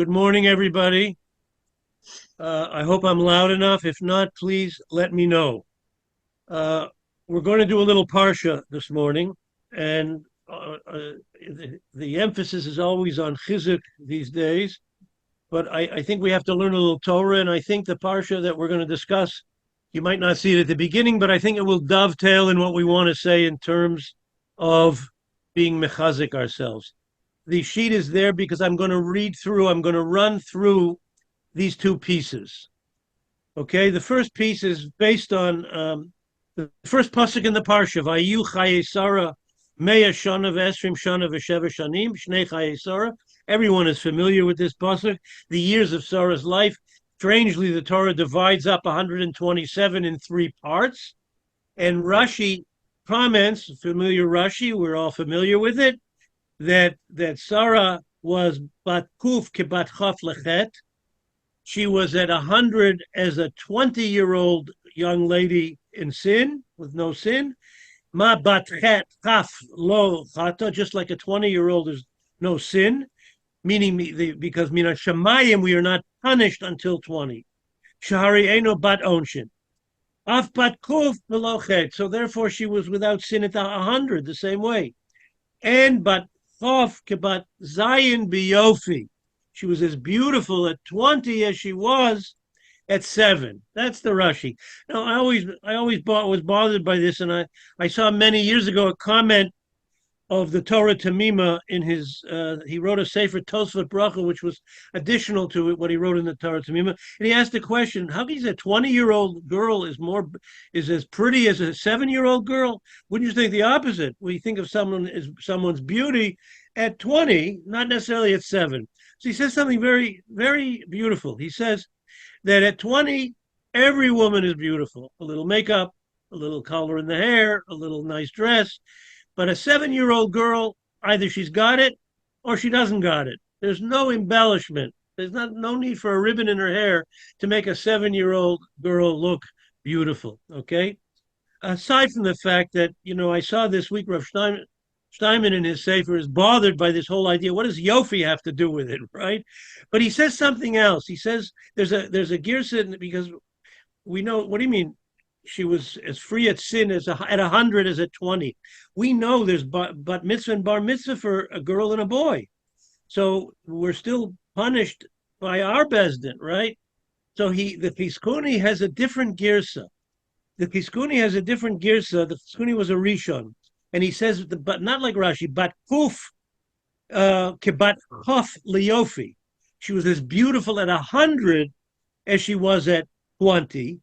Good morning, everybody. I hope I'm loud enough. If not, please let me know. Uh, we're going to do a little Parsha this morning, and the emphasis is always on Chizuk these days. But I think we have to learn a little Torah, and I think the Parsha that we're going to discuss, you might not see it at the beginning, but I think it will dovetail in what we want to say in terms of being mechazik ourselves. The sheet is there because I'm going to I'm going to run through these two pieces. Okay, the first piece is based on the first pasuk in the parsha. Vayu Chayei Sarah Meya Shana V'Esrim Shana V'Sheva Shanim Shnei Chayei Sarah. Everyone is familiar with this pasuk. The years of Sarah's life. Strangely, the Torah divides up 127 in three parts, and Rashi comments. Familiar Rashi, we're all familiar with it. That Sarah was bat kuf kebat chaf lechet. She was at 100 as a 20-year-old young lady in sin, with no sin. Ma bat chet chaf lo chata, just like a 20-year-old is no sin, meaning because mina shamayim we are not punished until 20. Shahari eno bat onshin. Af bat kuf below chet. So therefore she was without sin at 100, the same way. And bat chof kebat zayin biyofi. She was as beautiful at 20 as she was at 7. That's the Rashi. Now, I always was bothered by this, and I saw many years ago a comment of the Torah Tamima in his. He wrote a Sefer Tosfot Bracha, which was additional to what he wrote in the Torah Tamima, and he asked the question: how can you say a 20-year-old girl is as pretty as a 7-year-old girl? Wouldn't you think the opposite? Well, you think of someone's beauty at 20, not necessarily at 7. So he says something very, very beautiful. He says that at 20, every woman is beautiful. A little makeup, a little color in the hair, a little nice dress. But a 7-year-old girl, either she's got it or she doesn't got it. There's no embellishment. There's no need for a ribbon in her hair to make a 7-year-old girl look beautiful. Okay. Aside from the fact that, I saw this week Rav Steinman in his Sefer is bothered by this whole idea. What does Yofi have to do with it, right? But he says something else. He says there's a girsa because we know. What do you mean? She was as free at sin at 100 as at 20. We know there's bat mitzvah and bar mitzvah for a girl and a boy. So we're still punished by our bezdin, right? So the Piskuni has a different girsa. The Piskuni was a Rishon. And he says, but not like Rashi, but kuf kebat chof liyofi. She was as beautiful at 100 as she was at 20.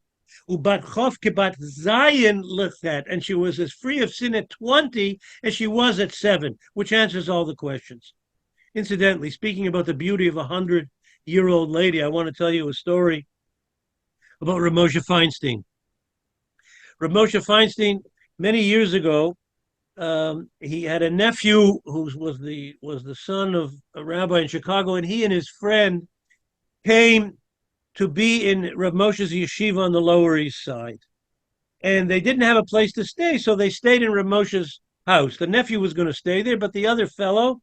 Ubat chof kebat zayin lechet, and she was as free of sin at 20 as she was at 7, which answers all the questions. Incidentally, speaking about the beauty of a 100-year-old lady, I want to tell you a story about Rav Moshe Feinstein. Rav Moshe Feinstein, many years ago, he had a nephew who was the son of a rabbi in Chicago, and he and his friend came to be in Rav Moshe's yeshiva on the Lower East Side. And they didn't have a place to stay, so they stayed in Rav Moshe's house. The nephew was going to stay there, but the other fellow,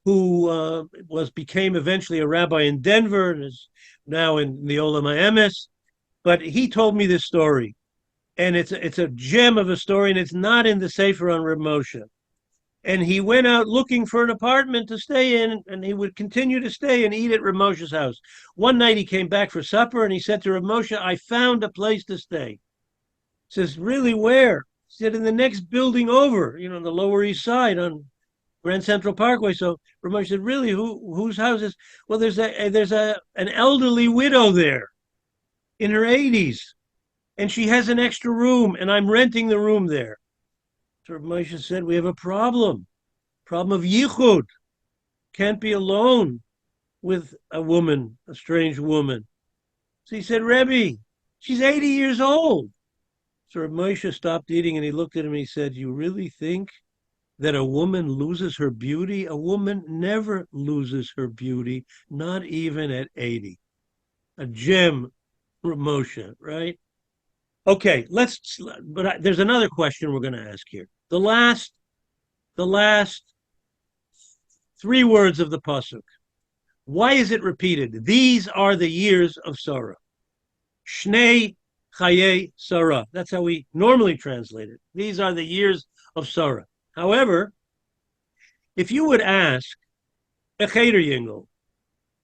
who became eventually a rabbi in Denver and is now in the Olam HaEmes, but he told me this story. And it's a gem of a story, and it's not in the Sefer on Rav Moshe. And he went out looking for an apartment to stay in, and he would continue to stay and eat at Rav Moshe's house. One night he came back for supper, and he said to Rav Moshe, I found a place to stay. He says, really, where? He said, in the next building over, the Lower East Side on Grand Central Parkway. So Rav Moshe said, really, whose house is? Well, there's an elderly widow there in her 80s. And she has an extra room, and I'm renting the room there. So Rav Moshe said, we have a problem of yichud. Can't be alone with a woman, a strange woman. So he said, Rebbe, she's 80 years old. So Rav Moshe stopped eating, and he looked at him, and he said, you really think that a woman loses her beauty? A woman never loses her beauty, not even at 80. A gem, Rav Moshe, right? Okay, but there's another question we're going to ask here. The last 3 words of the pasuk. Why is it repeated? These are the years of sorrow. Shnei Chayei Sarah. That's how we normally translate it. These are the years of sorrow. However, if you would ask a cheder yingel,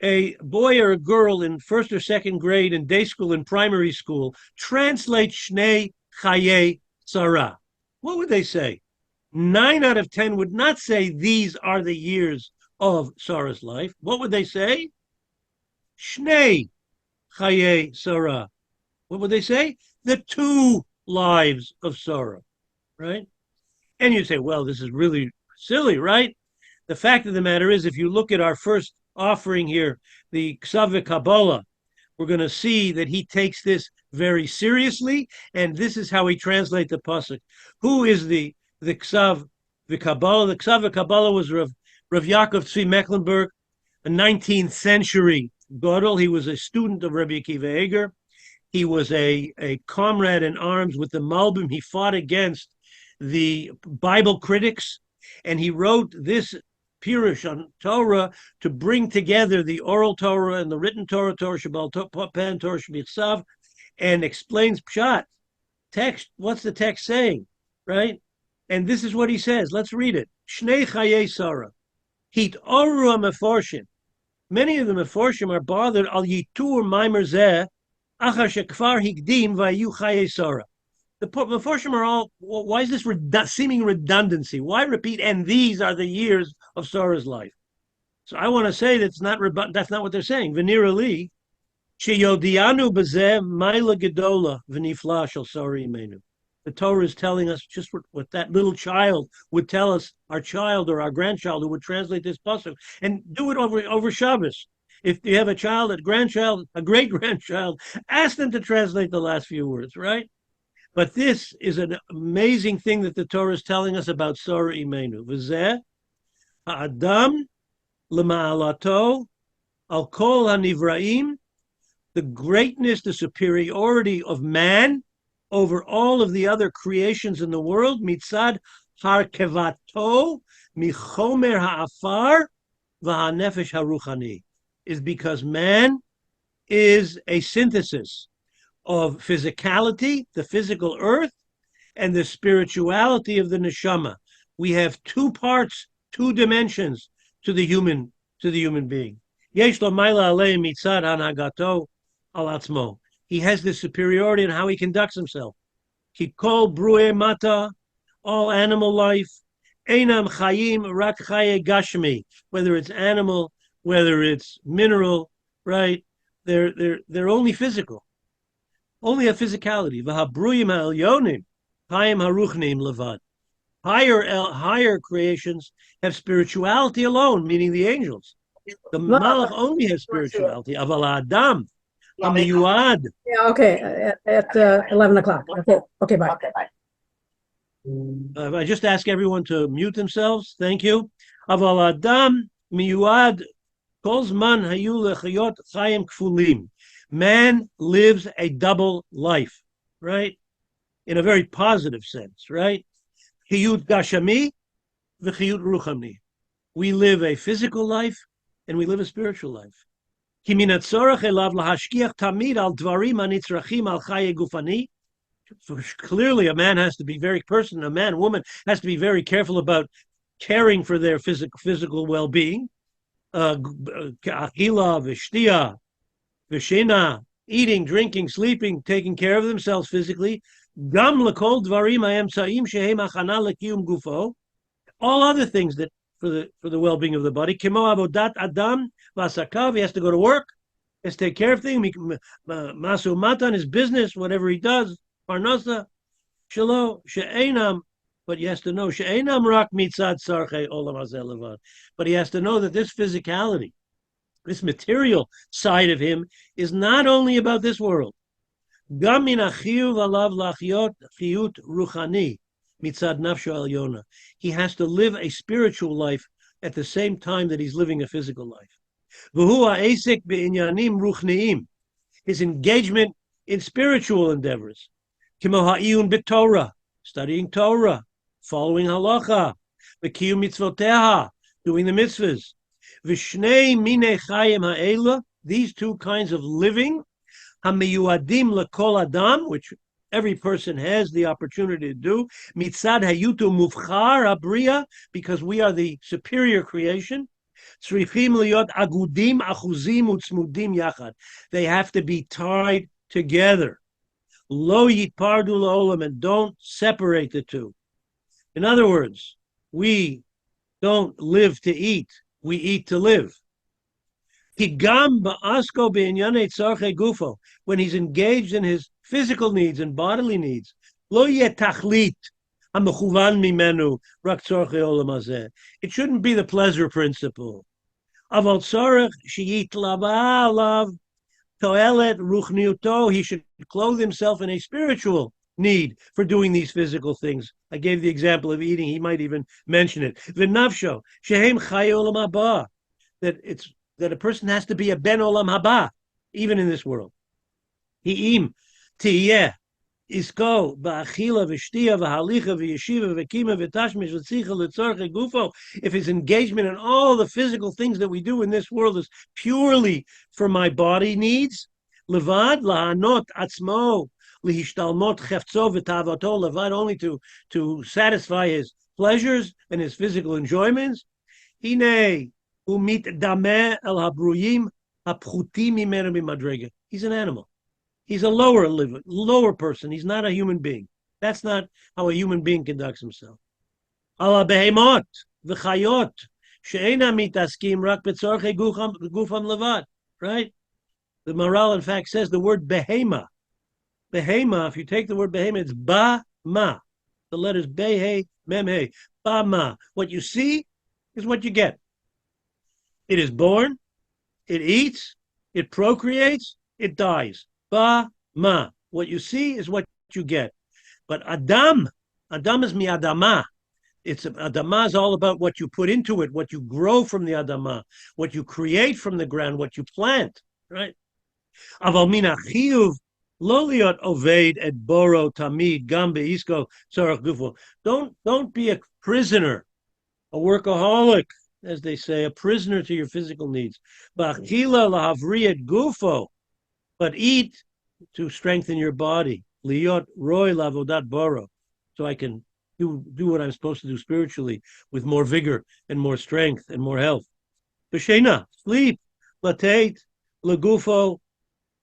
a boy or a girl in first or second grade in day school and primary school, translate Shnei Chayei Sarah, what would they say? 9 out of 10 would not say these are the years of Sarah's life. What would they say? Shnei Chayei Sarah. What would they say? The 2 lives of Sarah, right? And you say, well, this is really silly, right? The fact of the matter is, if you look at our first offering here, the Ksav Kabbalah, we're going to see that he takes this very seriously, and this is how he translates the pasuk. Who is the Ksav Kabbalah? The Ksav Kabbalah was Rav Yaakov Tzvi Mecklenburg, a 19th century Gadol. He was a student of Rabbi Akiva Eger. He was a comrade in arms with the Malbim. He fought against the Bible critics, and he wrote this Pirush on Torah to bring together the oral Torah and the written Torah, Torah Shabbal Pen, Torah Shebitzav, and explains Pshat, text. What's the text saying, right? And this is what he says. Let's read it. Shnei Chayei Sarah. Hit Oru Meforshim. Many of the Meforshim are bothered al Yitur Maimer Zeh Achar Shekfar Higdim Vayu Chayei Sarah. The Meforshim are all, why is this seeming redundancy? Why repeat, and these are the years of Sarah's life? So I want to say that's not what they're saying. Venira li, sheyodianu bezeh maila gedola v'nifla shel Sarah imenu. The Torah is telling us just what that little child would tell us, our child or our grandchild who would translate this pasuk, and do it over Shabbos. If you have a child, a grandchild, a great-grandchild, ask them to translate the last few words, right? But this is an amazing thing that the Torah is telling us about Sarah Imenu. V'zeh ha'adam l'ma'alato al kol ha'nivraim, the greatness, the superiority of man over all of the other creations in the world, mitzad harkevato michomer ha'afar v'ha'nefesh ha'ruchani, is because man is a synthesis of physicality, the physical earth, and the spirituality of the neshama. We have 2 parts, 2 dimensions to the human being. Yesh lo maila alei mitzad hanagato al atzmo. He has this superiority in how he conducts himself. Ki kol bru'e mata, all animal life, einam chayim rak chaye gashmi. Whether it's animal, whether it's mineral, right? They're only physical. Only a physicality. V'habruyim ha'elyonim, hayim haruchnim levad. Higher creations have spirituality alone, meaning the angels. The Malach only has spirituality. Aval Adam, hamiyuad. Yeah, okay, at 11 o'clock. Okay, bye. I just ask everyone to mute themselves. Thank you. Aval Adam miyuad kol zman hayu lechayot chayim kfulim. Man lives a double life, right? In a very positive sense, right? Chiyut gashami, v'chiyut ruchami. We live a physical life and we live a spiritual life. Ki min hatzorach elav lahashkiach tamid al dvarim hanitzrachim al chaye gufani. Clearly, a man, woman has to be very careful about caring for their physical well-being. Achila v'shtia, v'shina, eating, drinking, sleeping, taking care of themselves physically. Gam lekol dvarim ha'emtzaim shehem achana lekiyum gufo. All other things that for the well-being of the body. Kimo avodat adam v'asakav. He has to go to work. He has to take care of things. Masu matan, his business, whatever he does. Parnasa shelo she'enam. But he has to know she'enam rak mitzad sarchei olam hazeh levad. But he has to know that this physicality, this material side of him, is not only about this world. Gam min achiyuv alav lachyot chiyut ruchani mitzad nafsho elyona. He has to live a spiritual life at the same time that he's living a physical life. V'hu ha'esek be'inyanim ruchniim. His engagement in spiritual endeavors. Kimo ha'iyun b'Torah, studying Torah, following halacha, v'kiyum mitzvoteha, doing the mitzvahs. Vishnei mine chayim ha'ela, these two kinds of living, hamiyuadim lekol adam, which every person has the opportunity to do, mitzad hayutu muvchar abriya, because we are the superior creation. Tzrifim liot agudim achuzim utzmudim yachad. They have to be tied together. Lo yitpardu la'olam, and don't separate the two. In other words, we don't live to eat, we eat to live. When he's engaged in his physical needs and bodily needs, it shouldn't be the pleasure principle. He should clothe himself in a spiritual need for doing these physical things. I gave the example of eating. He might even mention it. That a person has to be a ben olam haba, even in this world. Hi'im tiyeh isko ba'achila v'shtiya v'halicha v'yeshiva v'kima v'tashmish v'tzicha l'tzorche gufo. If his engagement in all the physical things that we do in this world is purely for my body needs, levad lahanot atzmo lihishtalmot chefzo v'tavato, levad, only to satisfy his pleasures and his physical enjoyments. Hine He's an animal. He's a lower person. He's not a human being. That's not how a human being conducts himself. Right? The Maral, in fact, says the word behema. Behema, if you take the word behema, it's ba-ma. The letters be-he, mem-he, ba-ma. What you see is what you get. It is born, it eats, it procreates, it dies. Ba-ma. What you see is what you get. But Adam is mi Adama. Adama is all about what you put into it, what you grow from the Adama, what you create from the ground, what you plant, right? Aval min achiyuv lo liot oved et boro tamid gam beisko tzarach gufo. Don't be a prisoner, a workaholic, as they say, a prisoner to your physical needs. Ba'achila lahavriet gufo, but eat to strengthen your body. Liot roy lavodat boro, so I can do what I'm supposed to do spiritually with more vigor and more strength and more health. B'sheina, sleep. Latate, lagufo,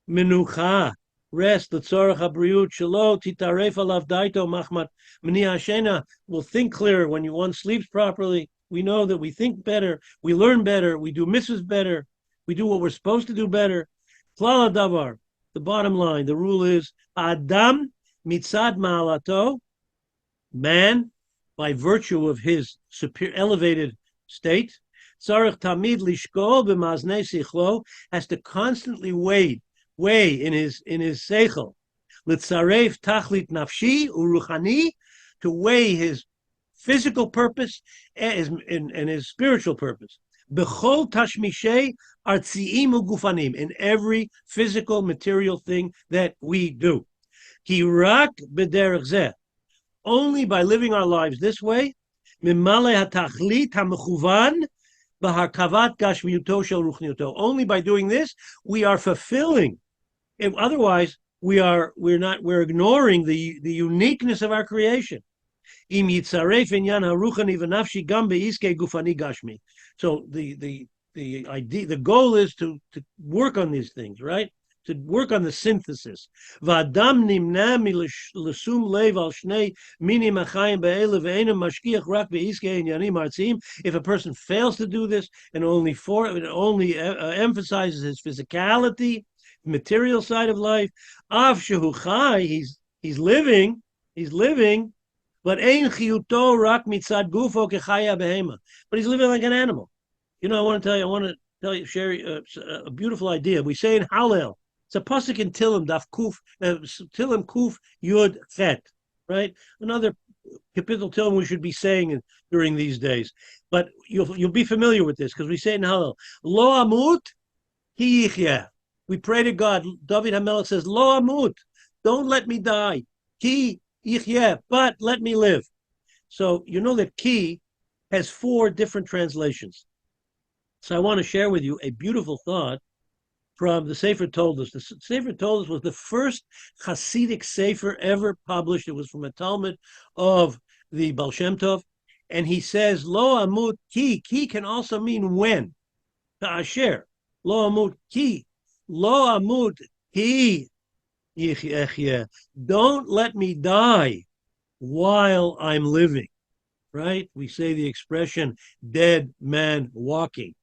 menucha, rest. L'tzorach habriut shelo titaref alav daito machmat mini hashena. Will think clearer when one sleeps properly. We know that we think better, we learn better, we do mitzvahs better, we do what we're supposed to do better. Klal davar, the bottom line, the rule is Adam mitzad ma'alato, man, by virtue of his superior, elevated state, tzarich tamid lishkol b'maznei sichlo, has to constantly weigh in his seichel, litzaref tachlit nafshi uruchani, to weigh his physical purpose and his spiritual purpose. B'chol tashmishei artziim ugufanim, in every physical, material thing that we do. Ki rak b'derech zeh, only by living our lives this way, mimale hatachlit hamechuvan b'harkavat gashmiyuto shel ruchniuto. Only by doing this, we are fulfilling. Otherwise, we're ignoring the uniqueness of our creation. So the idea, the goal is to work on these things, right? To work on the synthesis. If a person fails to do this and only emphasizes his physicality, material side of life, he's living, but but he's living like an animal. I want to share a beautiful idea. We say in Hallel, it's a pasuk in Tilim, Tilim Kuf Yud Chet, right? Another capital Tilim we should be saying during these days. But you'll be familiar with this because we say it in Hallel. Lo amut ki yichya. We pray to God. David HaMelech says, Lo amut, don't let me die. Ki yichya, but let me live. So you know that ki has 4 different translations. So I want to share with you a beautiful thought from the Sefer Toldos. The Sefer Toldos was the first Hasidic Sefer ever published. It was from a Talmud of the Baal Shem Tov. And he says, Lo amut ki. Ki can also mean when. Ta'asher. Lo amut ki. Lo amut ki. Don't let me die while I'm living, right? We say the expression dead man walking,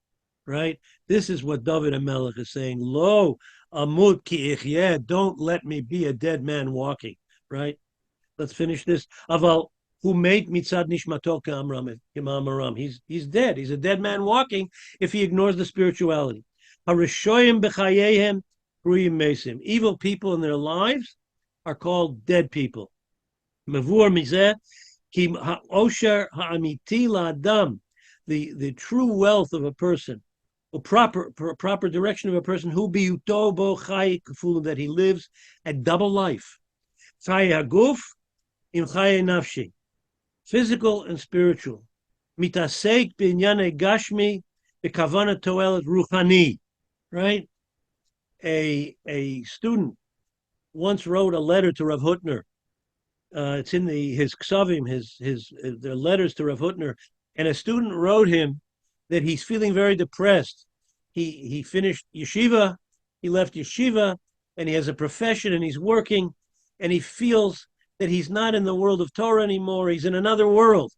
right? This is what David HaMelech is saying. Lo amut ki ichyeh, don't let me be a dead man walking, right? Let's finish this. Aval who made mitzad nishmato k'amram. He's dead. He's a dead man walking if he ignores the spirituality. Harishoyim b'chayehem kruyim mesim. Evil people in their lives are called dead people. Mavur mizeh ki ha'osher ha'amiti la'adam. The true wealth of a person, or proper direction of a person, who biyuto bo chai k'fulim, that he lives a double life. Chai haguf im chai nafshi, physical and spiritual. Mitasek b'inyane gashmi b'kavana toelet ruchani, right? A student once wrote a letter to Rav Hutner. It's in his ksavim, their letters to Rav Hutner, and a student wrote him that he's feeling very depressed. He finished yeshiva, he left yeshiva, and he has a profession, and he's working, and he feels that he's not in the world of Torah anymore. He's in another world,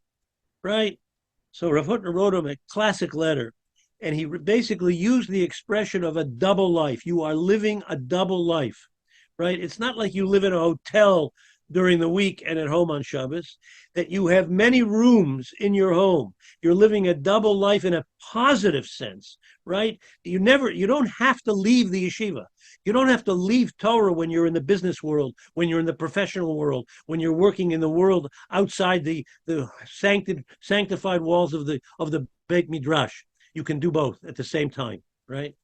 right? So Rav Hutner wrote him a classic letter, and he basically used the expression of a double life. You are living a double life, right? It's not like you live in a hotel during the week and at home on Shabbos, that you have many rooms in your home. You're living a double life in a positive sense, right? You don't have to leave the yeshiva. You don't have to leave Torah when you're in the business world, when you're in the professional world, when you're working in the world outside the sanctified walls of the Beit Midrash. You can do both at the same time, right?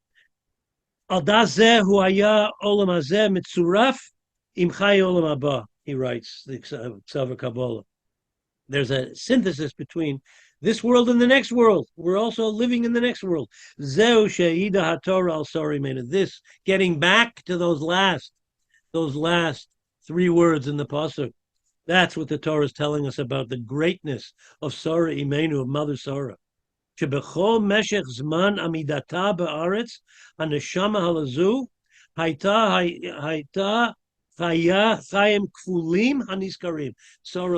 Al dazeh hu haya olam hazeh mitzuraf im chai olam haba. He writes the Ksav Kabbalah. There's a synthesis between this world and the next world. We're also living in the next world. Zeu she'ida haTorah al sorimena. This, getting back to those last 3 words in the pasuk. That's what the Torah is telling us about the greatness of Sarah Imenu, of Mother Sarah. Shebechol meshech zman amidata ba'aretz haneshama halazu haita Sarah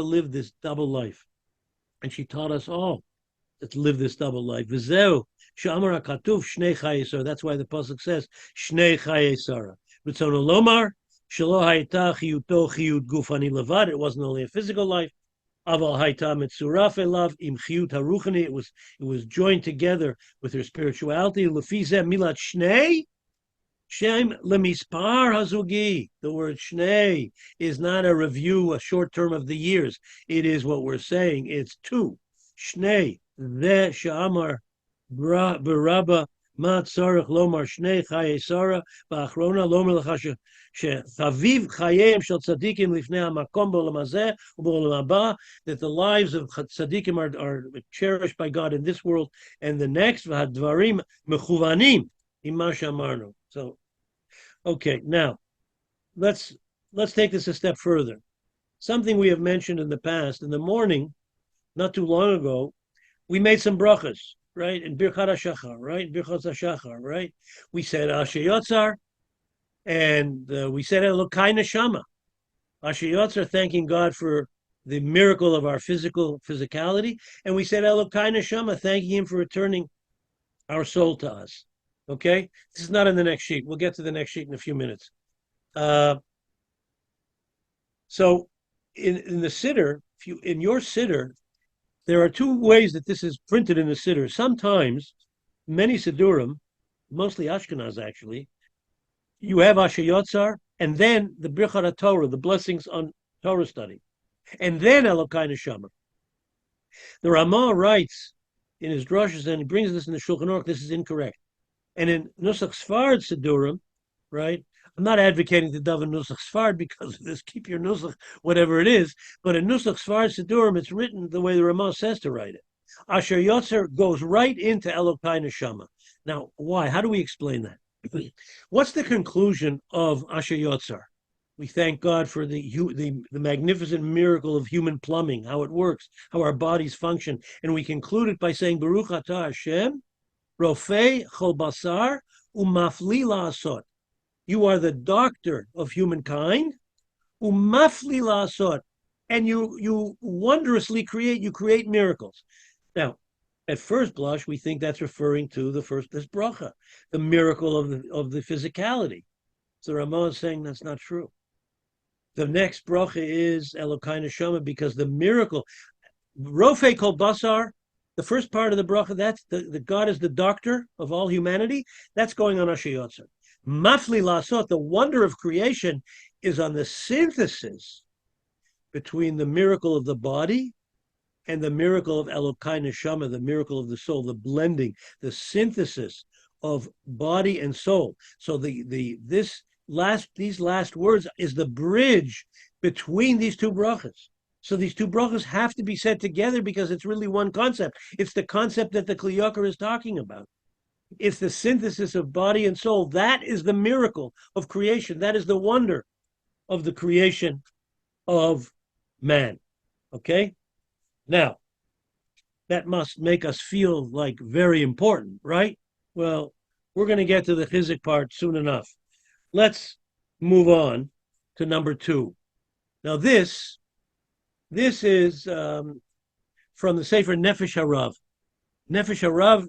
lived this double life, and she taught us all to live this double life. That's why the pasuk says Shnei Chayei Sarah. It wasn't only a physical life. It was joined together with her spirituality. Shem lemispar hazugi. The word shnei is not a review, a short term of the years. It is what we're saying. It's 2. Shnei. Ve sha'amar berabba ma tzarech lomar shnei chayei Sarah ba'achrona lomer lecha shechaviv chayeihem shel tzadikim lifnei hamakom b'olam hazeh u'b'olam haba, that the lives of tzadikim are cherished by God in this world and the next. V'hadvarim mechuvanim ima shamarnu. So, okay, now let's take this a step further. Something we have mentioned in the past. In the morning, not too long ago, we made some brachas, right? In Birchat HaShachar, right? In Birchat HaShachar, right? We said Asher Yotzar, and we said Elokai Neshama. Asher Yotzar, thanking God for the miracle of our physicality, and we said Elokai Neshama, thanking Him for returning our soul to us. Okay, this is not in the next sheet. We'll get to the next sheet in a few minutes. So, in the siddur, in your siddur, there are 2 ways that this is printed in the siddur. Sometimes, many siddurim, mostly Ashkenaz actually, you have Asher Yotzar, and then the Birchat Torah, the blessings on Torah study, and then Elokai Neshama. The Ramah writes in his drushes, and he brings this in the Shulchan Aruch, this is incorrect. And in Nusach Sfard Siddurim, right? I'm not advocating to daven Nusach Sfard because of this. Keep your Nusach, whatever it is. But in Nusach Sfard Siddurim, it's written the way the Ramah says to write it. Asher Yotzer goes right into Elokai Neshama. Now, why? How do we explain that? What's the conclusion of Asher Yotzer? We thank God for the magnificent miracle of human plumbing, how it works, how our bodies function. And we conclude it by saying, Baruch atah Hashem, Rofei chol basar, umafli la'asot. You are the doctor of humankind, umafli la'asot. And you wondrously create miracles. Now, at first blush, we think that's referring to this bracha, the miracle of the physicality. So Ramah is saying that's not true. The next bracha is Elokai Neshama, because the miracle, Rofei Kol Basar, the first part of the bracha, that's the God is the doctor of all humanity. That's going on Asher Yotzer. Mafli Lasot, the wonder of creation, is on the synthesis between the miracle of the body and the miracle of Elokai Neshama, the miracle of the soul, the blending, the synthesis of body and soul. So these last words is the bridge between these two brachas. So these two brachas have to be said together because it's really one concept. It's the concept that the Kli Yakar is talking about. It's the synthesis of body and soul. That is the miracle of creation. That is the wonder of the creation of man. Okay? Now, that must make us feel like very important, right? Well, we're going to get to the chizik part soon enough. Let's move on to number 2. Now, this is from the Sefer Nefesh Harav. Nefesh Harav,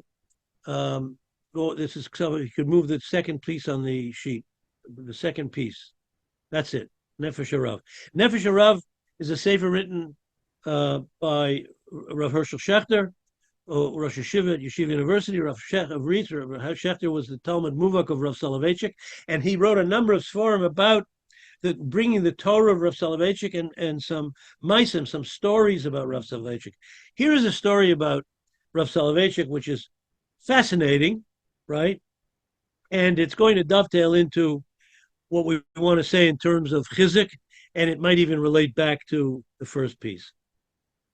this is, so you could move the second piece on the sheet, the second piece. That's it, Nefesh Harav. Nefesh Harav is a Sefer written by Rav Hershel Schachter, Rosh Yeshiva at Yeshiva University. Rav Schachter was the Talmud Muvak of Rav Soloveitchik, and he wrote a number of Sforim about bringing the Torah of Rav Soloveitchik and some maisim, some stories about Rav Soloveitchik. Here is a story about Rav Soloveitchik, which is fascinating, right? And it's going to dovetail into what we want to say in terms of chizik, and it might even relate back to the first piece.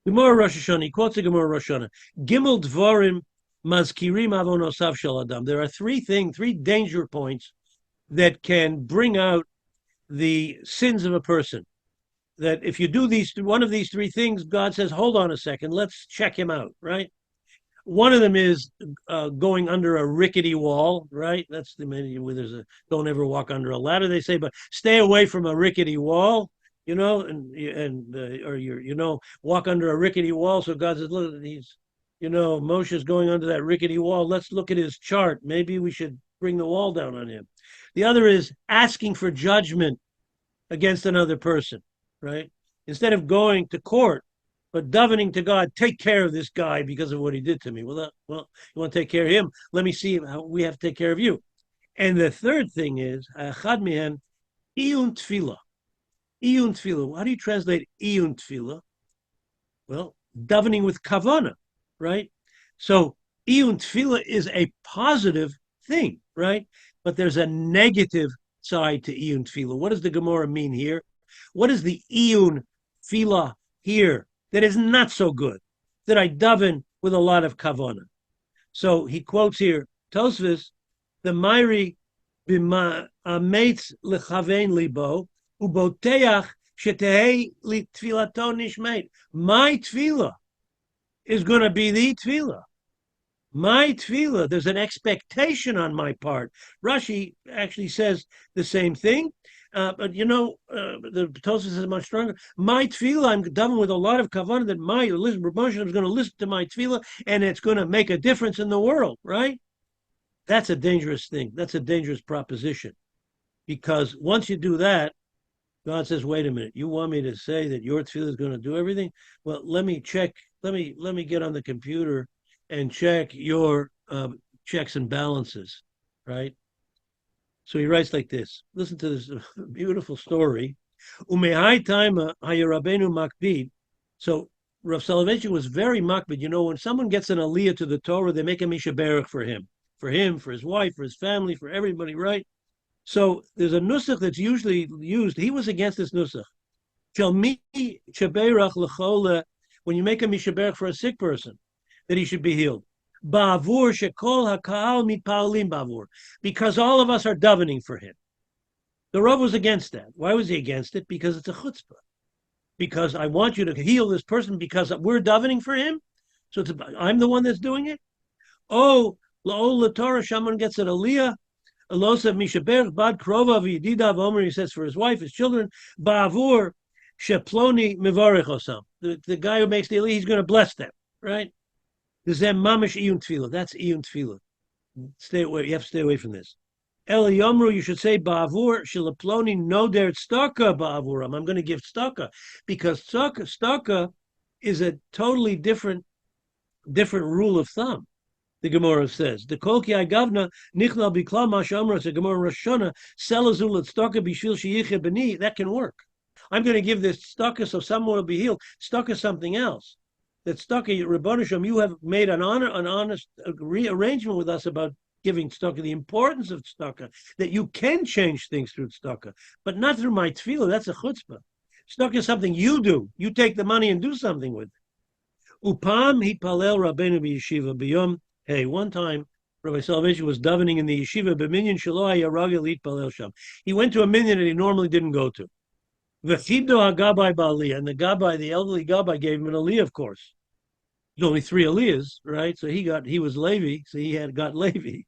Gemara Rosh Hashanah, he quotes the Gemara Rosh Hashanah. Gimel dvarim mazkirim avonosav shel adam. There are three danger points that can bring out the sins of a person. That if you do one of these three things, God says, hold on a second, let's check him out, right? One of them is going under a rickety wall, right? That's the many where there's don't ever walk under a ladder, they say, but stay away from a rickety wall, or walk under a rickety wall. So God says, look, Moshe's going under that rickety wall. Let's look at his chart. Maybe we should bring the wall down on him. The other is asking for judgment against another person, right? Instead of going to court, but davening to God, take care of this guy because of what he did to me. Well, you want to take care of him? Let me see how we have to take care of you. And the third thing is, achad mihen, iyun tefillah. Iyun tefillah. How do you translate iyun tefillah? Well, davening with kavana, right? So iyun tefillah is a positive thing, right? But there's a negative side to iyun tefillah. What does the Gemara mean here? What is the iyun tefillah here that is not so good, that I daven with a lot of kavana? So he quotes here, Tosfos, the Mairi b'ma ametz lechavein libo uboteach shetehei li tfilato nishmeit. My tefillah is going to be the tefillah. My tefillah, there's an expectation on my part. Rashi actually says the same thing, but the Tosfos is much stronger. My tefillah, I'm davening with a lot of kavanah that my Moshe is going to listen to my tefillah, and it's going to make a difference in the world, right? That's a dangerous thing. That's a dangerous proposition, because once you do that, God says, "Wait a minute, you want me to say that your tefillah is going to do everything? Well, let me check. Let me get on the computer and check your checks and balances," right? So he writes like this. Listen to this beautiful story. Umehai taima hayarabenu makbid. So Rav Soloveitchik was very makbid. When someone gets an aliyah to the Torah, they make a mishaberach for him, for his wife, for his family, for everybody, right? So there's a nusach that's usually used. He was against this nusach. Shel mi shaberach l'chole, when you make a mishaberach for a sick person. that he should be healed. Ba'avur shekol haka'al mitpaolim ba'avur, because all of us are davening for him. The Rav was against that. Why was he against it? Because it's a chutzpah. Because I want you to heal this person because we're davening for him. So I'm the one that's doing it. Oh, la'ol TORAH, someone gets an aliyah. Elosav mishaber bad krova v'yidida v'omer, he says for his wife, his children. Ba'avur sheploni mivarech osam. The guy who makes the aliyah, he's going to bless them, right? Zem mamish iyun tefillah. That's iyun tefillah. Stay away. You have to stay away from this. El Yomru, you should say ba'avur shilaploni no der tzedakah ba'avuram. I'm going to give tzedakah because tzedakah is a totally different rule of thumb. The Gemara says the kolki agavna nichnal biklam mashamra. The Gemara Rosh Hashanah selazul tzedakah bishvil sheyicheh b'ni. That can work. I'm going to give this tzedakah so someone will be healed. Tzedakah is something else. That tzedakah, Rebbeinu Shem, you have made an honest rearrangement with us about giving tzedakah, the importance of tzedakah, that you can change things through tzedakah, but not through my tefillah. That's a chutzpah. Tzedakah is something you do. You take the money and do something with it. Upam hitpalel Rabbeinu b'yeshiva b'yom. Hey, one time Rabbi Soloveitchik was davening in the yeshiva b'minyan shelo haya ragel hitpalel sham. He went to a minyan that he normally didn't go to. V'chibdo hagabai ba'aliyah, and the gabbai, the elderly gabbai, gave him an aliyah, of course. There's only 3 aliyahs, right? So he was Levi, so he had got Levi.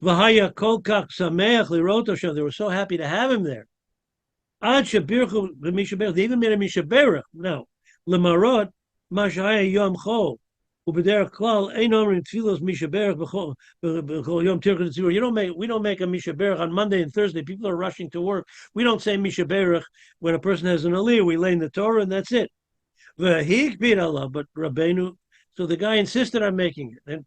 V'haya kol kach sameach liroto sham. They were so happy to have him there. Ad shabirchu b'mishaberach. They even made a mishaberach. Now, lemarot mashaya yom chol. Ubederach klal ein omrim tfilos mishaberach b'chol yom tirchut tzibur. We don't make a mishaberach on Monday and Thursday. People are rushing to work. We don't say mishaberach when a person has an aliyah. We lay in the Torah and that's it. V'hikbid Allah, but Rabbeinu. So the guy insisted on making it. And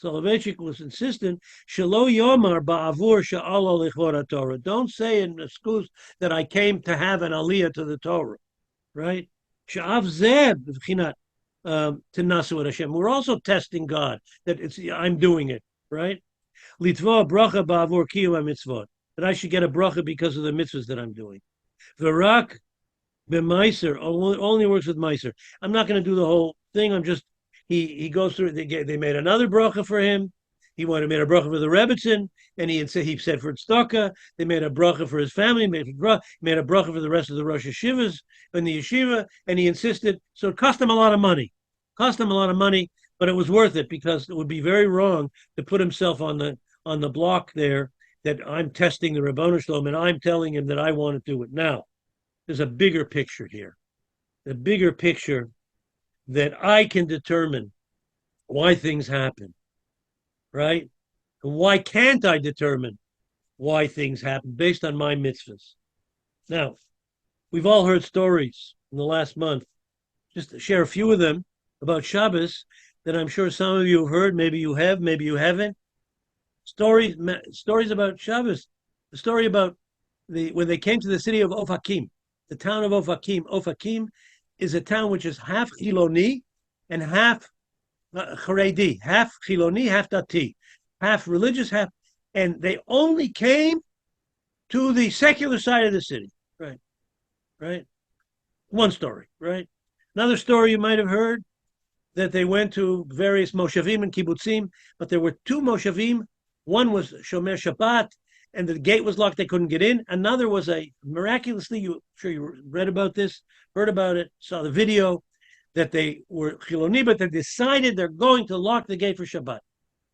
Soloveitchik was insistent, Shelo Yomar ba'avur sha'alo lichora Torah. Don't say in the schools that I came to have an aliyah to the Torah, right? Sha'av zeb v'chinat t'nasu et Hashem. We're also testing God that I'm doing it, right? Litva bracha ba'avur kiyum mitzvot. That I should get a bracha because of the mitzvahs that I'm doing. V'rak b'meiser only works with meiser. I'm not going to do the whole thing. I'm just he goes through it. They made another bracha for him. He wanted to make a bracha for the Rebbitzin, and he said for tzedakah. They made a bracha for his family. Made a bracha for the rest of the Rosh Yeshivas in the yeshiva, and he insisted. So it cost him a lot of money. But it was worth it because it would be very wrong to put himself on the block there that I'm testing the Rebbeinu Shalom and I'm telling him that I want to do it. Now, there's a bigger picture here. The bigger picture that I can determine why things happen, right? And why can't I determine why things happen based on my mitzvahs? Now, we've all heard stories in the last month, just to share a few of them about Shabbos that I'm sure some of you have heard, maybe you have, maybe you haven't. Stories about Shabbos, the story about when they came to the city of Ofakim, the town of Ofakim. Ofakim is a town which is half Chiloni and half Haredi, half Chiloni, half Dati, half religious, and they only came to the secular side of the city, right? One story, right? Another story you might have heard that they went to various moshavim and kibbutzim, but there were 2 moshavim. One was Shomer Shabbat, and the gate was locked, they couldn't get in. Another was miraculously, I'm sure you read about this, heard about it, saw the video, that they were Chiloni, but they decided they're going to lock the gate for Shabbat,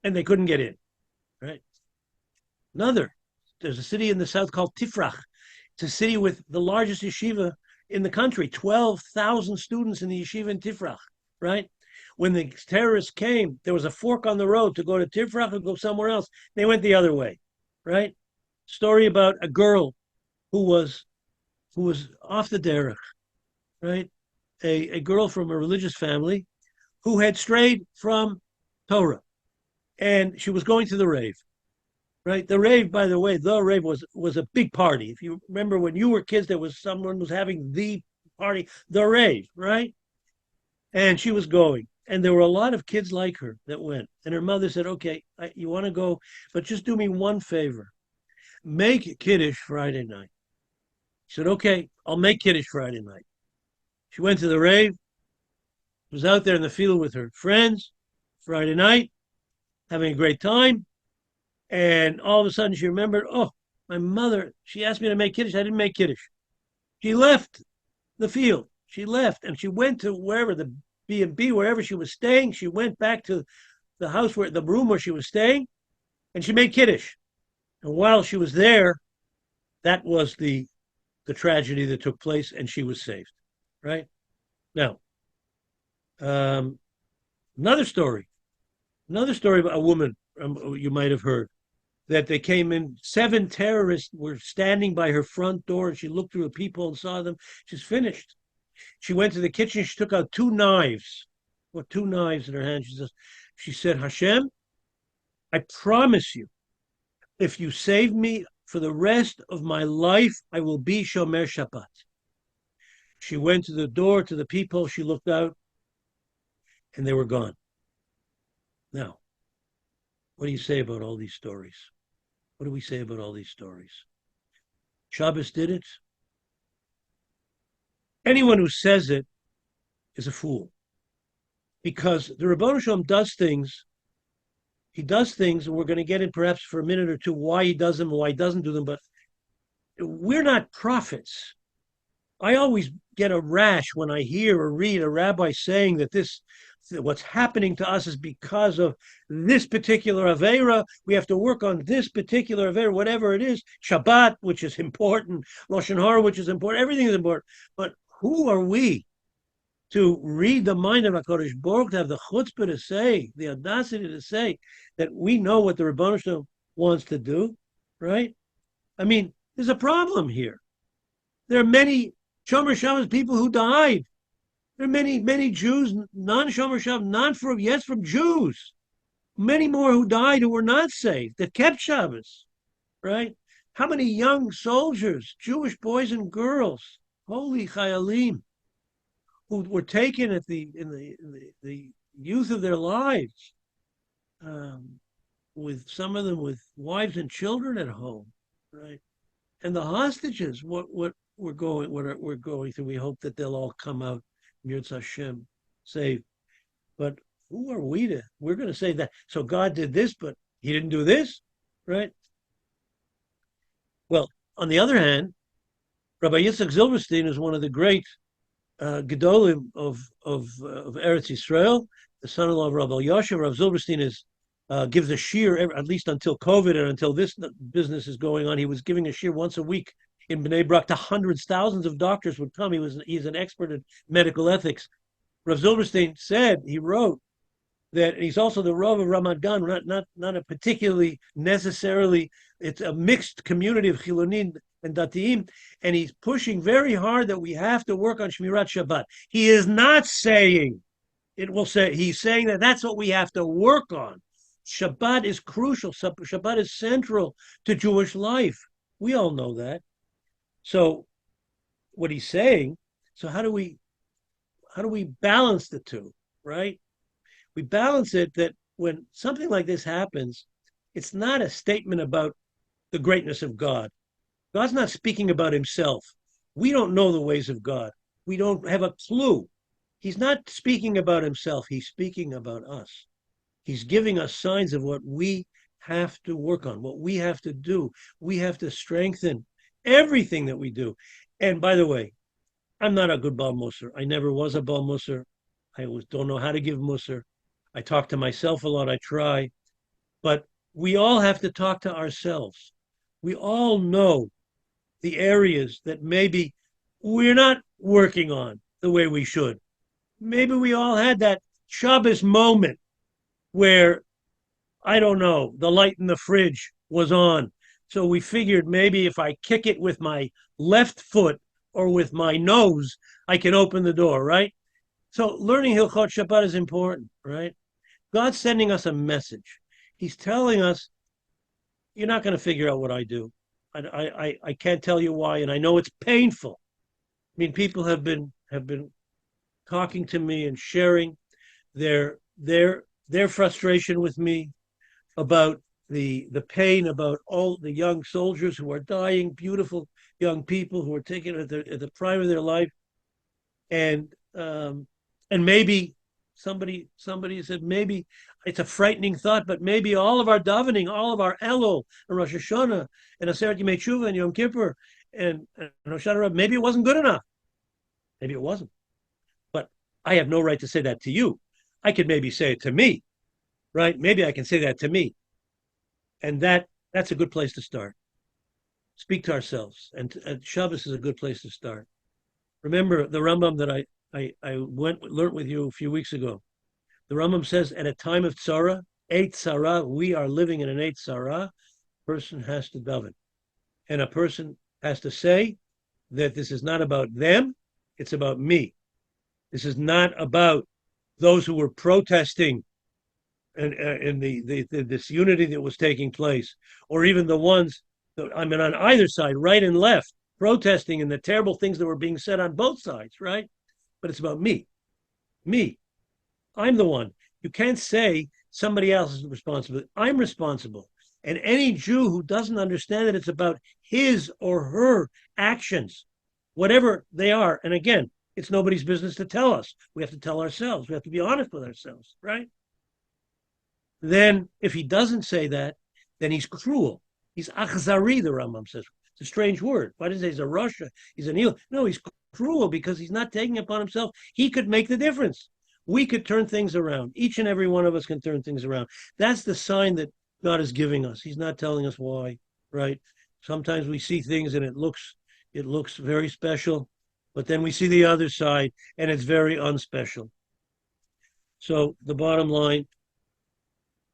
and they couldn't get in, right? There's a city in the south called Tifrach. It's a city with the largest yeshiva in the country, 12,000 students in the yeshiva in Tifrach, right? When the terrorists came, there was a fork on the road to go to Tifrach or go somewhere else. They went the other way, right? Story about a girl who was off the derech, right? A girl from a religious family who had strayed from Torah, and she was going to the rave, right? The rave, by the way, was a big party. If you remember when you were kids, there was someone was having the party, the rave, right? And she was going. And there were a lot of kids like her that went. And her mother said, okay, you want to go, but just do me one favor. Make Kiddush Friday night. She said, okay, I'll make Kiddush Friday night. She went to the rave, was out there in the field with her friends, Friday night, having a great time. And all of a sudden she remembered, oh, my mother, she asked me to make Kiddush. I didn't make Kiddush. She left the field. She left and she went to wherever the B&B, wherever she was staying. She went back to the house where the room where she was staying and she made Kiddush. And while she was there, that was the tragedy that took place and she was saved. Right? Now, um, another story about a woman you might have heard that they came in. 7 terrorists were standing by her front door and she looked through a peephole and saw them. She's finished. She went to the kitchen. She took out 2 knives, what 2 knives in her hand. She said, Hashem, I promise you, if you save me for the rest of my life, I will be Shomer Shabbat. She went to the door, to the peephole. She looked out and they were gone. Now, what do you say about all these stories? What do we say about all these stories? Shabbos did it. Anyone who says it is a fool. Because the Ribbono Shel Olam does things. He does things, and we're going to get in perhaps for a minute or two why he does them and why he doesn't do them, but we're not prophets. I always get a rash when I hear or read a rabbi saying that what's happening to us is because of this particular Aveira. We have to work on this particular Aveira, whatever it is. Shabbat, which is important. Lashon Hara, which is important. Everything is important. But who are we to read the mind of HaKadosh Baruch, to have the chutzpah to say, the audacity to say that we know what the Ribbono Shel Olam wants to do, right? I mean, there's a problem here. There are many Shomer Shabbos people who died. There are many Jews, non-Shomer Shabbos, from Jews. Many more who died who were not saved, that kept Shabbos, right? How many young soldiers, Jewish boys and girls, holy chayalim, who were taken in the youth of their lives, with some of them with wives and children at home, right? And the hostages, what we're going through. We hope that they'll all come out, Mirz Hashem, saved. But who are we to? We're going to say that. So God did this, but He didn't do this, right? Well, on the other hand, Rabbi Yitzhak Zilberstein is one of the great Gedolim of Eretz Yisrael, the son-in-law of Rabbi Yosha. Rabbi Zilberstein gives a shir, at least until COVID and until this business is going on. He was giving a shir once a week in Bnei Brak to hundreds, thousands of doctors would come. He's an expert in medical ethics. Rav Zilberstein said, he wrote, that he's also the Rav of Ramat Gan, not a particularly necessarily, it's a mixed community of Chilonim and Datiim, and he's pushing very hard that we have to work on Shmirat Shabbat. He is not saying, he's saying that that's what we have to work on. Shabbat is crucial. Shabbat is central to Jewish life. We all know that. So what he's saying, so how do we balance the two, right? We balance it that when something like this happens, it's not a statement about the greatness of God. God's not speaking about himself. We don't know the ways of God. We don't have a clue. He's not speaking about himself. He's speaking about us. He's giving us signs of what we have to work on, what we have to do. We have to strengthen everything that we do. And by the way, I'm not a good Baal Musar. I never was a Baal Musar. I don't know how to give Musar. I talk to myself a lot. I try. But we all have to talk to ourselves. We all know the areas that maybe we're not working on the way we should. Maybe we all had that Shabbos moment where, I don't know, the light in the fridge was on. So we figured maybe if I kick it with my left foot or with my nose, I can open the door, right? So learning Hilchot Shabbat is important, right? God's sending us a message. He's telling us, you're not going to figure out what I do. I can't tell you why, and I know it's painful. I mean, people have been talking to me and sharing their frustration with me about the pain, about all the young soldiers who are dying, beautiful young people who are taken at the prime of their life, and maybe somebody said, maybe It's a frightening thought, but maybe all of our davening, all of our Elul and Rosh Hashanah and Aseret Yimei Tshuva and Yom Kippur and Hoshana Rabbah, maybe it wasn't good enough. Maybe it wasn't. But I have no right to say that to you. I could maybe say it to me, right? Maybe I can say that to me. And that's a good place to start. Speak to ourselves. And Shabbos is a good place to start. Remember the Rambam that I learned with you a few weeks ago. The Rambam says at a time of tzara, eight tzara, we are living in an eight tzara, person has to daven. And a person has to say that this is not about them, it's about me. This is not about those who were protesting in this unity that was taking place, or even the ones that, I mean, on either side, right and left, protesting in the terrible things that were being said on both sides, right? But it's about me. Me. I'm the one. You can't say somebody else is responsible. I'm responsible. And any Jew who doesn't understand that it's about his or her actions, whatever they are, and again, it's nobody's business to tell us. We have to tell ourselves. We have to be honest with ourselves, right? Then if he doesn't say that, then he's cruel. He's achzari, the Rambam says. It's a strange word. Why does he say he's a Russia? He's an eel? No, he's cruel because he's not taking it upon himself. He could make the difference. We could turn things around. Each and every one of us can turn things around. That's the sign that God is giving us. He's not telling us why, right? Sometimes we see things and it looks very special, but then we see the other side and it's very unspecial. So the bottom line,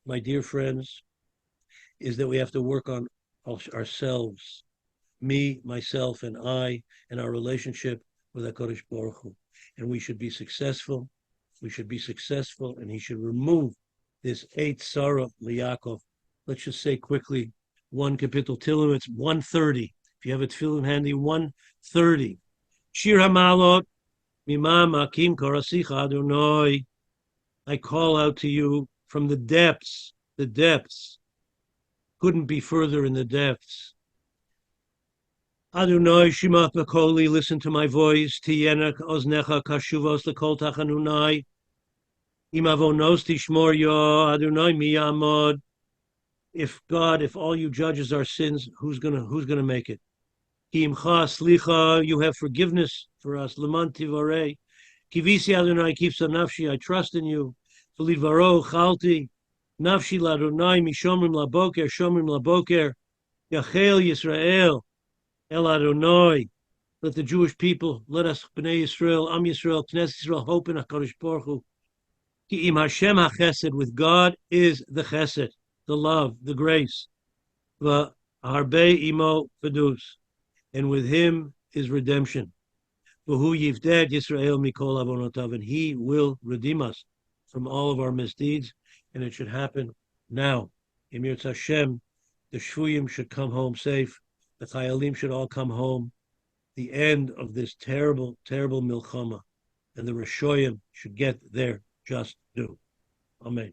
my dear friends, is that we have to work on ourselves, me, myself, and I, and our relationship with HaKadosh Baruch Hu. And we should be successful. We should be successful, and he should remove this eight Sarah Liyaakov. Let's just say quickly, one Kapitel Tilim, it's 130. If you have a tefillin handy, 130. Shir HaMalot, Mimam Akim Karasicha Adonai. I call out to you from the depths. The depths. Couldn't be further in the depths. Adonai Shimat Makoli, listen to my voice. Tiyena Oznecha Kashuvos Lekol Tachanunai. Imavonos Tishmor Yo Adonai Miyamod. If all you judges are sins, who's gonna make it? Kimcha Slicha, you have forgiveness for us. Leman Tivarei. Kivisi Adonai Kivsa Nafshi, I trust in you. V'lidvaro Chalti. Nafshi Ladonai Mishomrim Laboker, Shomrim Laboker. Yachel Yisrael. El Adonai, let the Jewish people, let us, Bnei Yisrael, Am Yisrael, Knesset Yisrael, hope in HaKadosh Baruch Hu. Ki im Hashem HaChesed, with God is the Chesed, the love, the grace. V'harbe imo Fedus, and with him is redemption. V'hu yivded Yisrael mikol avonotav, and he will redeem us from all of our misdeeds, and it should happen now. Im Yirtzeh Hashem, the Shvuyim should come home safe. The Chayalim should all come home. The end of this terrible, terrible milchama, and the Rishoyim should get their just due. Amen.